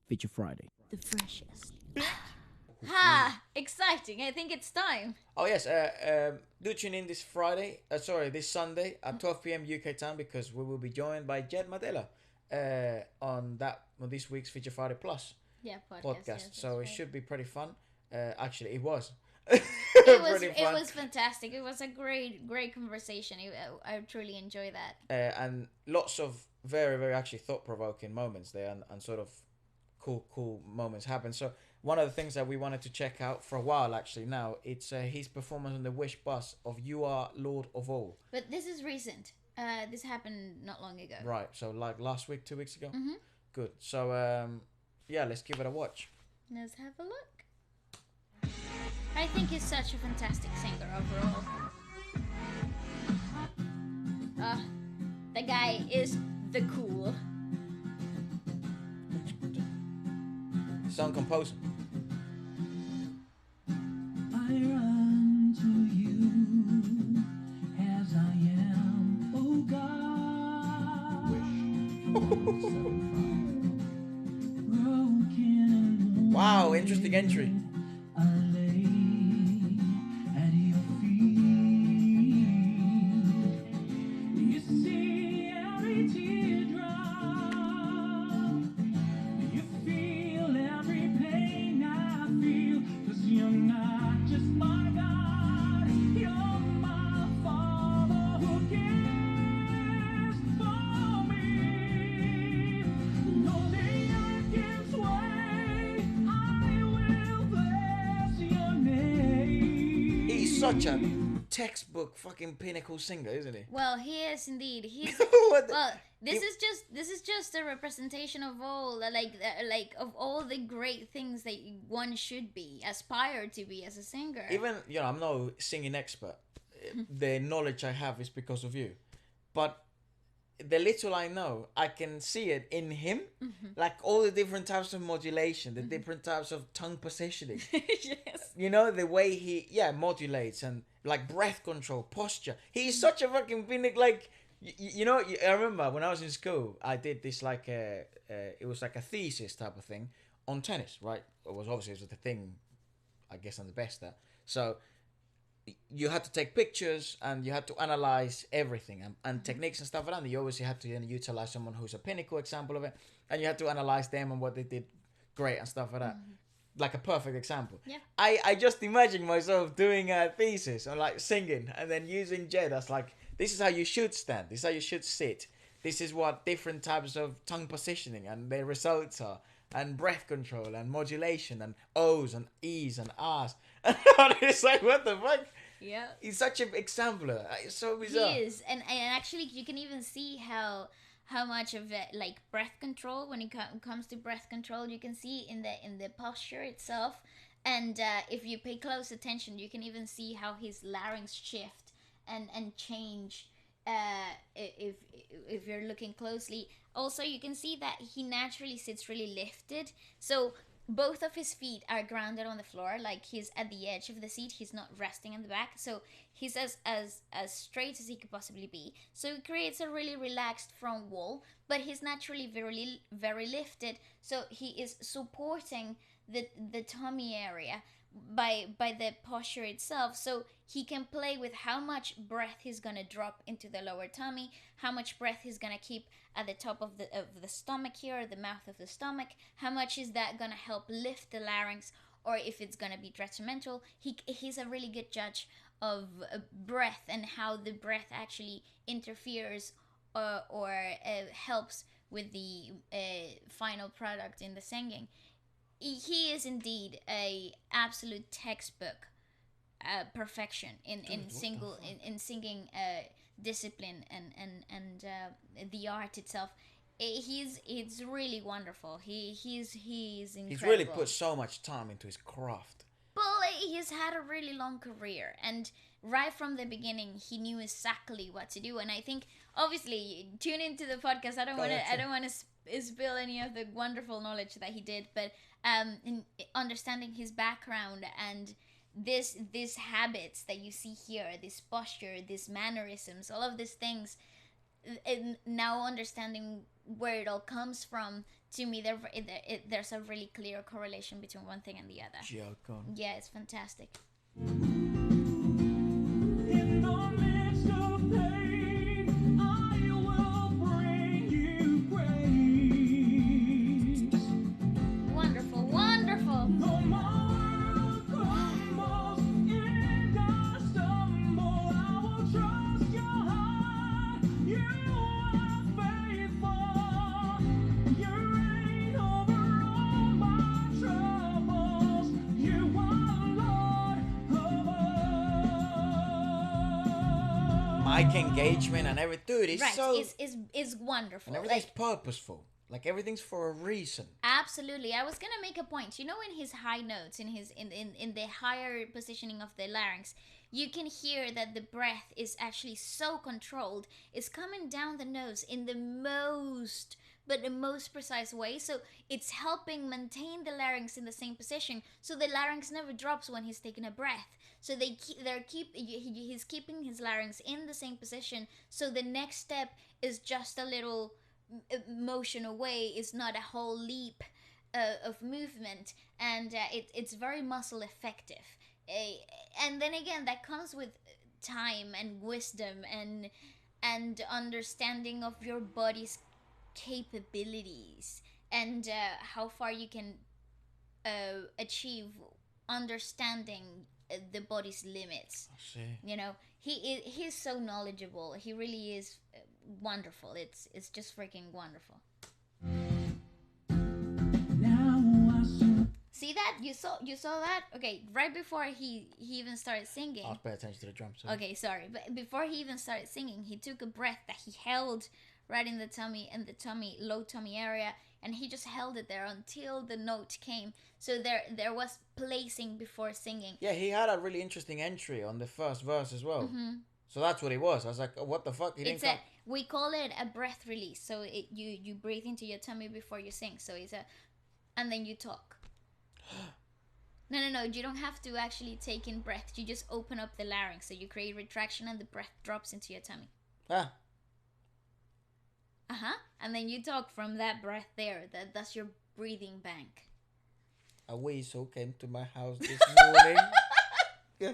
Feature Friday. The freshest. Ha! Exciting! I think it's time. Oh yes, do tune in this Friday. This Sunday at 12 p.m. UK time because we will be joined by Jed Madela on this week's Feature Friday Plus Yeah, podcast. podcast. Yes, So it right. should be pretty fun. Actually, it was. It was fantastic. It was a great conversation. I truly enjoy that. And lots of very very actually thought provoking moments there and sort of cool moments happen. So one of the things that we wanted to check out for a while actually now it's his performance on the Wish bus of "You Are Lord of All." But this is recent. This happened not long ago. Right. So like last week, 2 weeks ago. Mm-hmm. Good. So yeah, let's give it a watch. Let's have a look. I think he's such a fantastic singer overall. The guy is the cool. Song composer. I run to you as I am, oh God. Broken Wow, interesting entry. I lay at your feet. You see every teardrop. You feel every pain I feel. 'Cause you're not just my God. You're my Father who cares for me. Though the earth gives way, I will bless your name. He's such a textbook fucking pinnacle singer, isn't he? Well, he is indeed. He's What the- well. This is just a representation of all of all the great things that one should be aspire to be as a singer. Even I'm no singing expert. The knowledge I have is because of you, but the little I know, I can see it in him, like all the different types of modulation, the different types of tongue positioning. Yes. You know, the way he modulates and like breath control, posture. He's such a fucking pinnacle. Like I remember when I was in school, I did this like it was like a thesis type of thing on tennis, right? It was the thing. I guess I'm the best at. So you had to take pictures and you had to analyze everything and techniques and stuff like that. And you obviously had to utilize someone who's a pinnacle example of it, and you had to analyze them and what they did great and stuff like that. Like a perfect example. Yeah. I just imagine myself doing a thesis and like singing and then using Jed as like, this is how you should stand, this is how you should sit, this is what different types of tongue positioning and their results are, and breath control and modulation and O's and E's and R's. And it's like, what the fuck? Yeah. He's such an exemplar. It's so bizarre. He is, and actually you can even see how much of it, like breath control, when it comes to breath control, you can see in the posture itself, and if you pay close attention, you can even see how his larynx shift and change. If you're looking closely, also you can see that he naturally sits really lifted, so both of his feet are grounded on the floor, like he's at the edge of the seat, he's not resting in the back, so he's as straight as he could possibly be, so it creates a really relaxed front wall, but he's naturally very lifted, so he is supporting the tummy area by the posture itself, so he can play with how much breath he's gonna drop into the lower tummy, how much breath he's gonna keep at the top of the stomach here, or the mouth of the stomach, how much is that gonna help lift the larynx, or if it's gonna be detrimental. He's a really good judge of breath and how the breath actually interferes or helps with the final product in the singing. He is indeed a absolute textbook perfection in singing discipline and the art itself. It's really wonderful. He's incredible. He's really put so much time into his craft. But he's had a really long career, and right from the beginning, he knew exactly what to do. And I think, obviously, tune into the podcast. I don't want to spill any of the wonderful knowledge that he did, but in understanding his background and these habits that you see here, this posture, these mannerisms, all of these things, and now understanding where it all comes from to me, there's a really clear correlation between one thing and the other. Joke on. Yeah, it's fantastic. In the midst of pain, I will bring you praise. Wonderful, wonderful. Though my world crumbles and I stumble, I will trust your heart. You are faithful. You reign over all my troubles. You are Lord of all. Mic engagement and everything. Dude, it's Right, so... is wonderful. and everything's purposeful. Like, everything's for a reason. Absolutely. I was gonna make a point. You know, in his high notes, in his in the higher positioning of the larynx, you can hear that the breath is actually so controlled. It's coming down the nose in the most precise way. So it's helping maintain the larynx in the same position. So the larynx never drops when he's taking a breath. So he's keeping his larynx in the same position. So the next step is just a little motion away. It's not a whole leap of movement, and it's very muscle effective. And then again, that comes with time and wisdom and understanding of your body's capabilities and how far you can achieve understanding the body's limits. I see. You know, he's so knowledgeable. He really is wonderful. It's just freaking wonderful. Now I See that? You saw that? Okay, right before he even started singing. I'll pay attention to the drums. So. Okay, sorry. But before he even started singing, he took a breath that he held right in the low tummy area, and he just held it there until the note came. So there was placing before singing. Yeah, he had a really interesting entry on the first verse as well. Mm-hmm. So that's what it was. I was like, oh, what the fuck? He didn't come. We call it a breath release. So you breathe into your tummy before you sing. So and then you talk. No, you don't have to actually take in breath. You just open up the larynx. So you create retraction and the breath drops into your tummy. Ah, And then you talk from that breath there. That's your breathing bank. a weasel came to my house this morning. Yeah.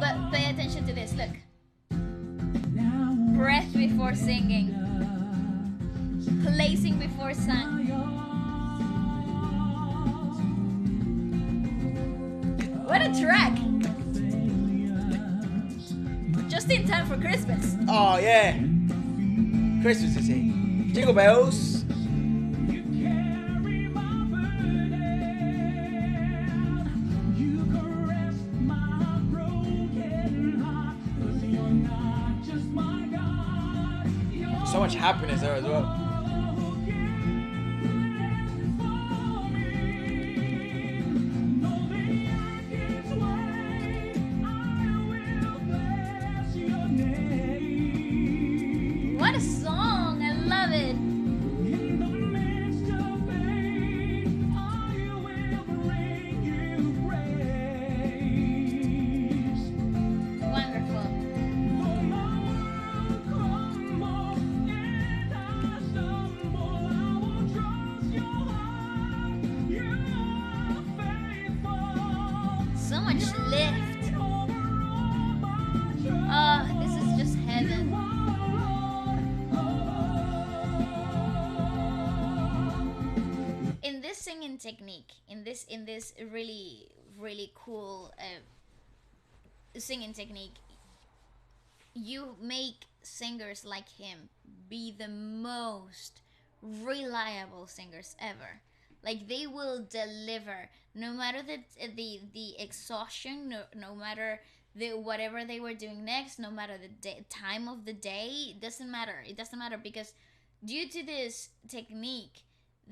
But pay attention to this. Look. Breath before singing. Placing before sung. What a track! Just in time for Christmas. Oh, yeah. Christmas is here. Jingle bells. You carry my burden. You caress my broken heart. 'Cause you're not just my God. You're So much happiness there as well. What a song! I love it. In the midst of pain, I will bring you praise. Wonderful. Though my world crumbles and I stumble, I will trust your heart. You are faithful. So much lift. Over all my Oh, this is just heaven. In this singing technique, in this really cool singing technique, you make singers like him be the most reliable singers ever. Like, they will deliver no matter the exhaustion, no matter the whatever they were doing next, no matter the time of the day. It doesn't matter because due to this technique,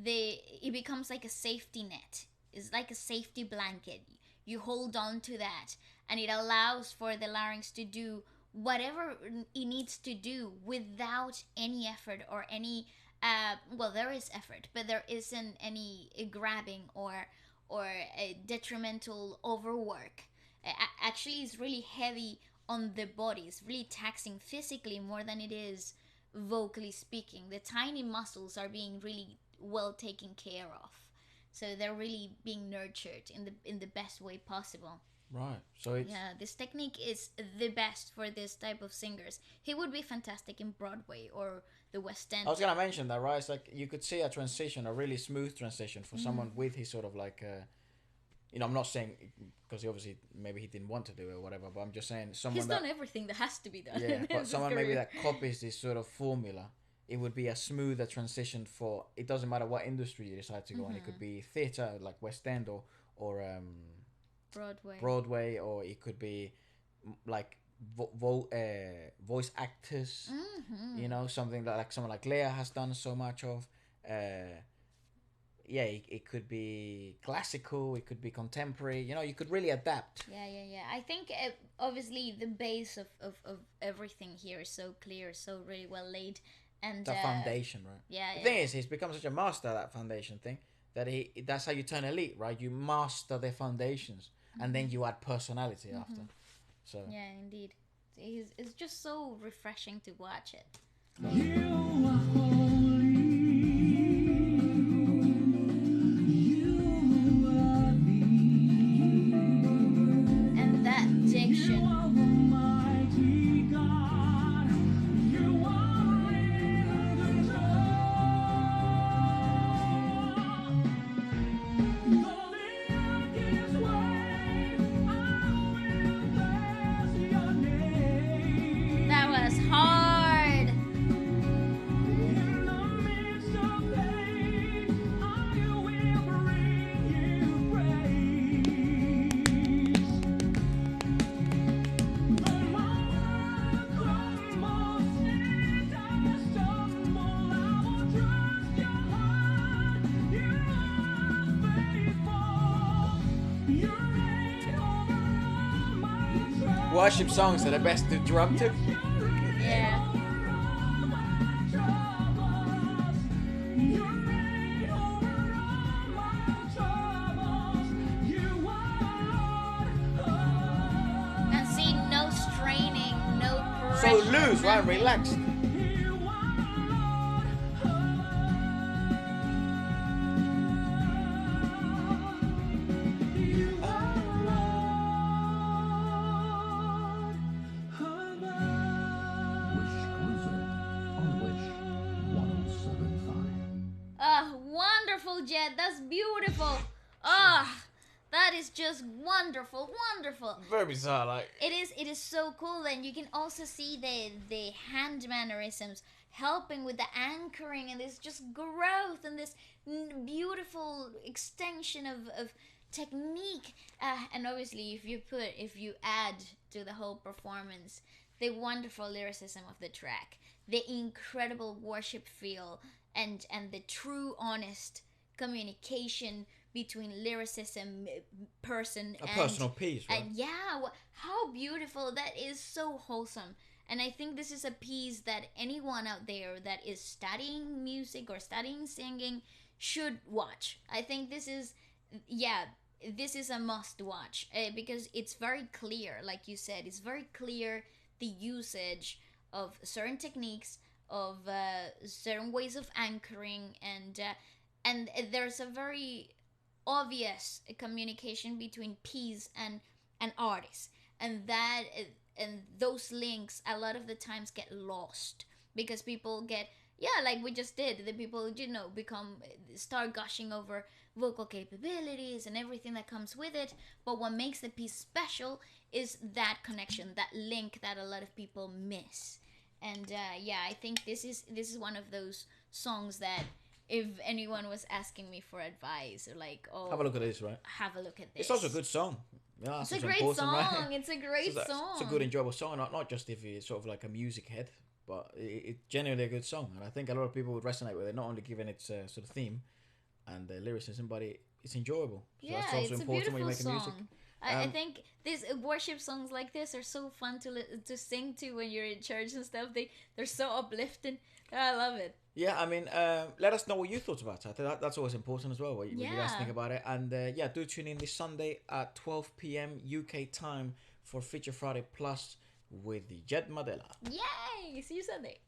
it becomes like a safety net. It's like a safety blanket. You hold on to that, and it allows for the larynx to do whatever it needs to do without any effort or any well, there is effort, but there isn't any grabbing or a detrimental overwork. Actually, it's really heavy on the body. It's really taxing physically more than it is vocally speaking. The tiny muscles are being really well taken care of, so they're really being nurtured in the best way possible. Right. So it's This technique is the best for this type of singers. He would be fantastic in Broadway or the West End. I was gonna mention that, right? It's like you could see a transition, a really smooth transition for someone with his sort of like, I'm not saying because obviously maybe he didn't want to do it or whatever, but I'm just saying someone He's that done everything that has to be done. yeah, in but his someone maybe career. that copies this sort of formula, it would be a smoother transition for. It doesn't matter what industry you decide to go in. It could be theater like West End or Broadway, or it could be like voice actors. Something like someone like Leia has done so much of. It could be classical, it could be contemporary. You could really adapt. Yeah. I think obviously the base of everything here is so clear, so really well laid, and The foundation, right? Yeah. The thing is, he's become such a master at that foundation thing that that's how you turn elite, right? You master the foundations, and then you add personality after. So Yeah, indeed. It's just so refreshing to watch it. You are holy. You are thee. And that diction. Almighty God, you are in control. Though the earth gives way, I will bless your name. That was hard. In the midst of pain, I will bring you praise. Though my world crumbles and I stumble, I will trust your heart. You are faithful. You reign over all my troubles. worship songs are the best to drum to. Yeah. And see, no straining, no pressure. So loose, right? Relaxed. Wonderful, Jed. That's beautiful. Ah, that is just wonderful, wonderful. Very bizarre, like. It is so cool, and you can also see the hand mannerisms helping with the anchoring and this just growth and this beautiful extension of technique. And obviously, if you add to the whole performance the wonderful lyricism of the track, the incredible worship feel, and the true honest communication between lyricism, person, A personal piece, right? and how beautiful. That is so wholesome. And I think this is a piece that anyone out there that is studying music or studying singing should watch. I think this is a must watch, because it's very clear, like you said, it's very clear the usage of certain techniques, of certain ways of anchoring, and there's a very obvious communication between piece and artist, and those links a lot of the times get lost because people get like we just did, the people start gushing over vocal capabilities and everything that comes with it, but what makes the piece special is that connection, that link that a lot of people miss. And I think this is one of those songs that if anyone was asking me for advice or like, Have a look at this, right? have a look at this. It's also a good song. Yeah, It's that's a what's great important, song. right? It's a great song. It's a good, enjoyable song. Not just if you're sort of like a music head, but it's genuinely a good song. And I think a lot of people would resonate with it, not only given its sort of theme and the lyricism, but it's enjoyable. So that's also it's important a when you're beautiful making song. music. I think these worship songs like this are so fun to sing to when you're in church and stuff. They're so uplifting. I love it. Yeah, I mean, let us know what you thought about it. I think that's always important as well, what you guys think about it. And do tune in this Sunday at 12 p.m. UK time for Feature Friday Plus with Jed Madela. Yay! See you Sunday.